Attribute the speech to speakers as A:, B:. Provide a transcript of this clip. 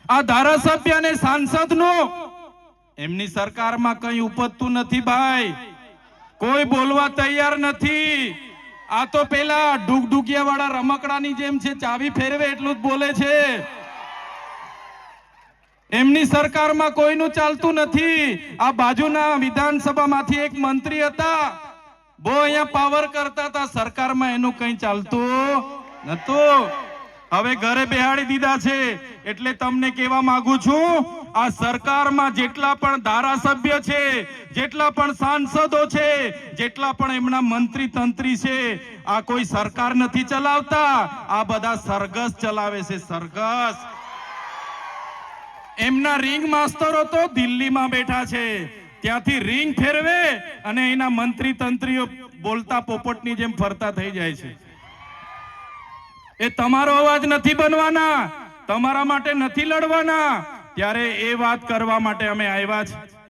A: આ ધારાસભ્ય અને સાંસદનું એમની સરકારમાં કંઈ ઉપજતું નથી ભાઈ, કોઈ બોલવા તૈયાર નથી। આ તો પેલા ડુગડુગિયા વાળા રમકડાની જેમ છે, ચાવી ફેરવે એટલું જ બોલે છે। એમની સરકારમાં કોઈનું ચાલતું નથી। આ બાજુના વિધાનસભામાંથી એક મંત્રી હતા, બહુ અહીંયા પાવર કરતા હતા, સરકારમાં એનું કંઈ ચાલતું નતું। હવે ઘરે બેહાડી દીધા છે। એટલે તમને કહેવા માંગુ છું, આ સરકારમાં જેટલા પણ ધારાસભ્ય છે, જેટલા પણ સાંસદો છે, જેટલા પણ એમના મંત્રી તંત્રી છે, આ કોઈ સરકાર નથી ચલાવતા, આ બધા સરઘસ ચલાવે છે, સરઘસ। એમના રિંગ માસ્ટરો તો દિલ્હીમાં બેઠા છે, ત્યાંથી રિંગ ફેરવે અને એના મંત્રી તંત્રીઓ બોલતા પોપટની જેમ ફરતા થઈ જાય છે। એ તમારો અવાજ નથી બનવાના, તમારા માટે નથી લડવાના, ત્યારે એ વાત કરવા માટે અમે આવ્યા છીએ।